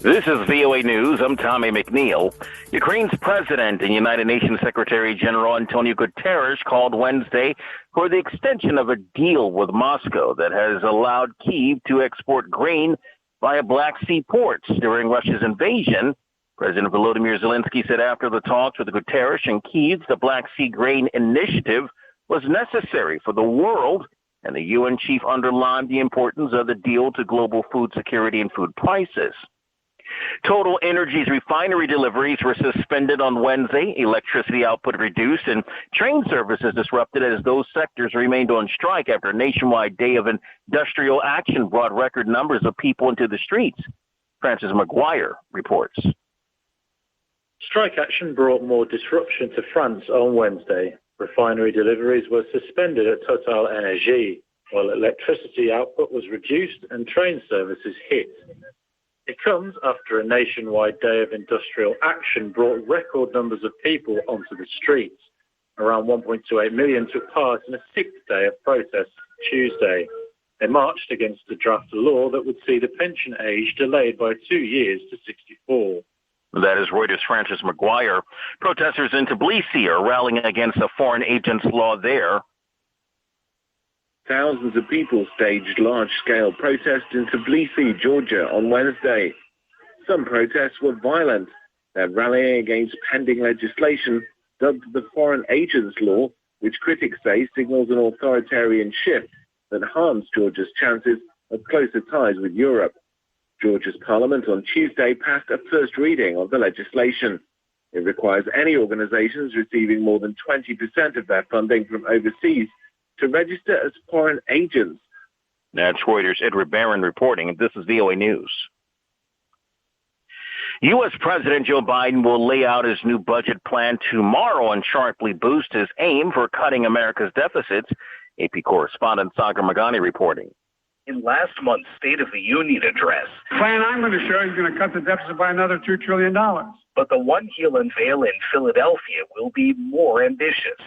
This is VOA News. I'm Tommy McNeil. Ukraine's president and United Nations Secretary General Antonio Guterres called Wednesday for the extension of a deal with Moscow that has allowed Kyiv to export grain via Black Sea ports during Russia's invasion. President Volodymyr Zelensky said after the talks with Guterres and Kyiv, the Black Sea Grain Initiative was necessary for the world, and the UN chief underlined the importance of the deal to global food security and food prices. Total Energy's refinery deliveries were suspended on Wednesday, electricity output reduced, and train services disrupted as those sectors remained on strike after a nationwide day of industrial action brought record numbers of people into the streets. Francis McGuire reports. Strike action brought more disruption to France on Wednesday. Refinery deliveries were suspended at Total Energy, while electricity output was reduced and train services hit. It comes after a nationwide day of industrial action brought record numbers of people onto the streets. Around 1.28 million took part in a sixth day of protests Tuesday. They marched against a draft law that would see the pension age delayed by 2 years to 64. That is Reuters' Francis McGuire. Protesters in Tbilisi are rallying against a foreign agents law there. Thousands of people staged large-scale protests in Tbilisi, Georgia on Wednesday. Some protests were violent. They're rallying against pending legislation dubbed the Foreign Agents Law, which critics say signals an authoritarian shift that harms Georgia's chances of closer ties with Europe. Georgia's parliament on Tuesday passed a first reading of the legislation. It requires any organizations receiving more than 20% of their funding from overseas to register as foreign agents. That's Reuters' Edward Barron reporting, and this is VOA News. U.S. President Joe Biden will lay out his new budget plan tomorrow and sharply boost his aim for cutting America's deficits. AP correspondent Sagar Magani reporting. In last month's State of the Union address, the plan I'm going to show you is going to cut the deficit by another $2 trillion. But the one he'll unveil in Philadelphia will be more ambitious.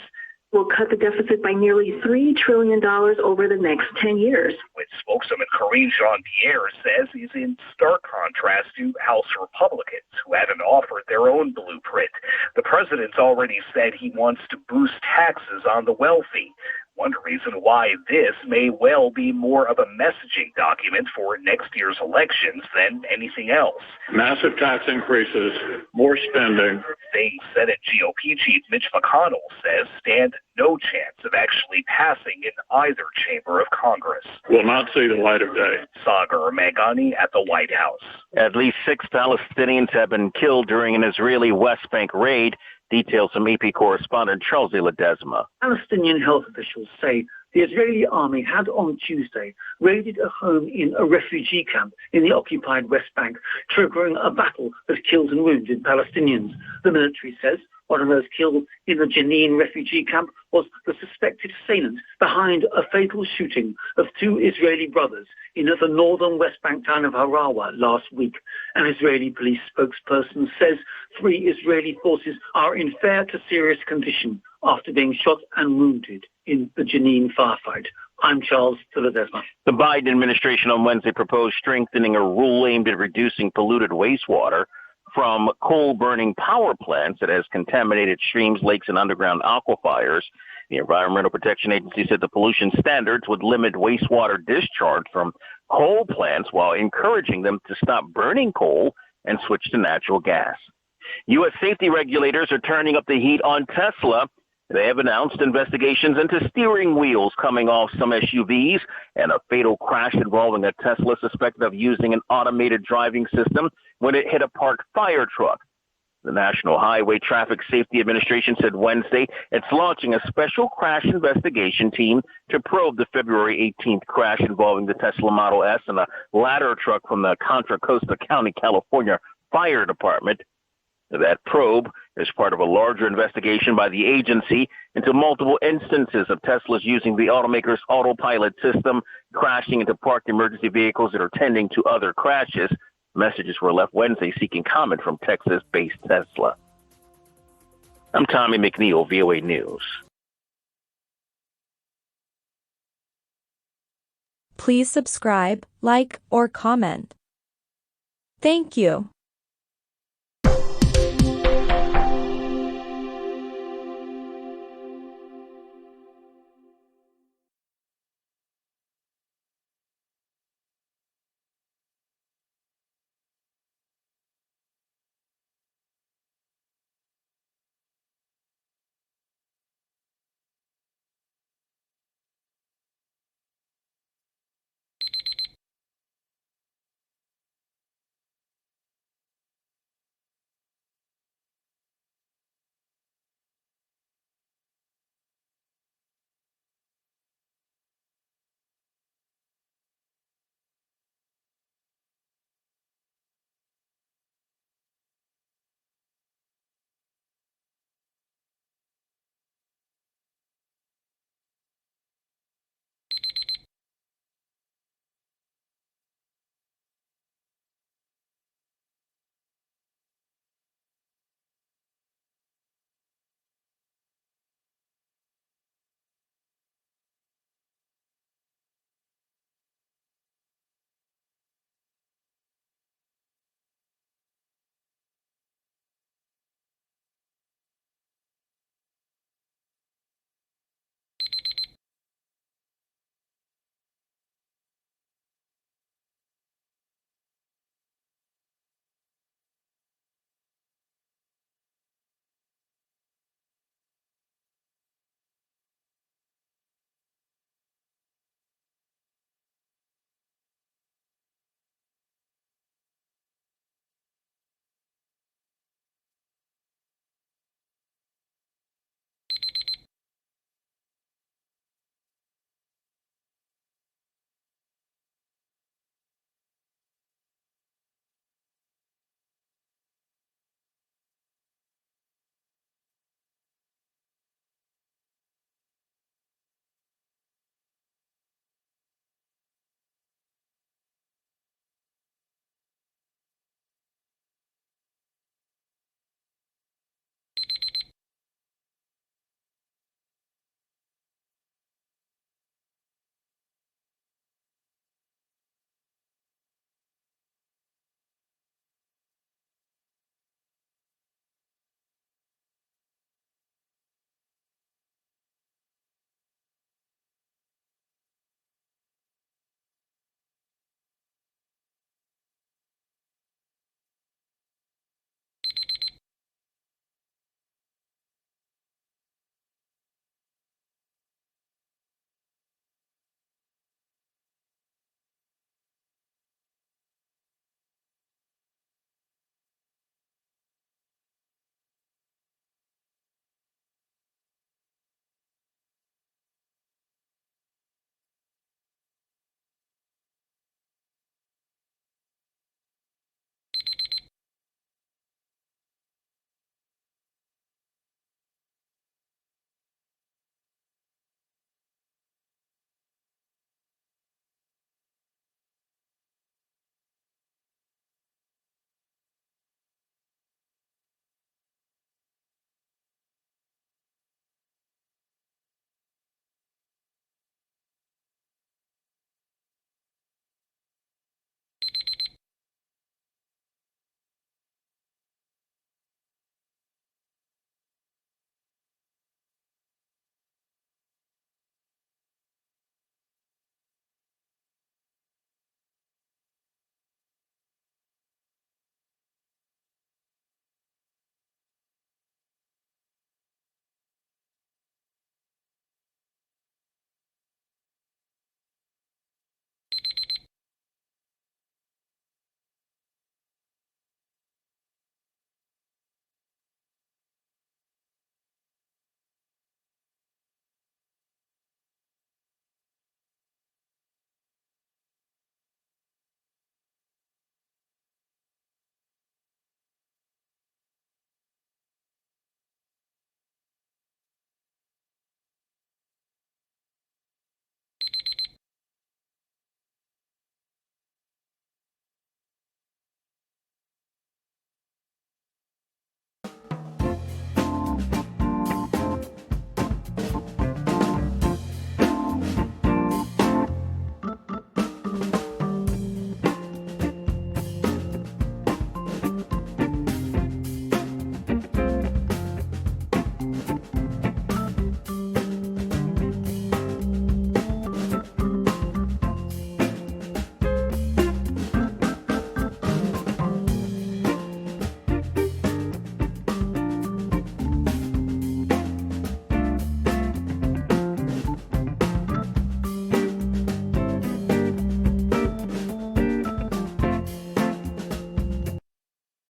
We'll cut the deficit by nearly $3 trillion over the next 10 years. Which spokeswoman Karine Jean-Pierre says is in stark contrast to House Republicans, who haven't offered their own blueprint. The president's already said he wants to boost taxes on the wealthy. One reason why this may well be more of a messaging document for next year's elections than anything else. Massive tax increases, more spending. Things Senate GOP Chief Mitch McConnell says stand no chance of actually passing in either chamber of Congress. Will not see the light of day. Sagar Magani at the White House. At least 6 Palestinians have been killed during an Israeli West Bank raid. Details from AP correspondent Charles de Ledesma. Palestinian health officials say the Israeli army had on Tuesday raided a home in a refugee camp in the occupied West Bank, triggering a battle that killed and wounded Palestinians. The military says one of those killed in the Jenin refugee camp was the suspected assailant behind a fatal shooting of 2 Israeli brothers in the northern West Bank town of Harawa last week. An Israeli police spokesperson says 3 Israeli forces are in fair to serious condition after being shot and wounded in the Jenin firefight. I'm Charles de Ledesma. The Biden administration on Wednesday proposed strengthening a rule aimed at reducing polluted wastewater from coal-burning power plants that has contaminated streams, lakes, and underground aquifers. The Environmental Protection Agency said the pollution standards would limit wastewater discharge from coal plants while encouraging them to stop burning coal and switch to natural gas. U.S. safety regulators are turning up the heat on Tesla. They have announced investigations into steering wheels coming off some SUVs and a fatal crash involving a Tesla suspected of using an automated driving system when it hit a parked fire truck. The National Highway Traffic Safety Administration said Wednesday it's launching a special crash investigation team to probe the February 18th crash involving the Tesla Model S and a ladder truck from the Contra Costa County, California Fire Department. That probe is part of a larger investigation by the agency into multiple instances of Teslas using the automaker's autopilot system, crashing into parked emergency vehicles that are tending to other crashes. Messages were left Wednesday seeking comment from Texas-based Tesla. I'm Tommy McNeil, VOA News. Please subscribe, like, or comment. Thank you.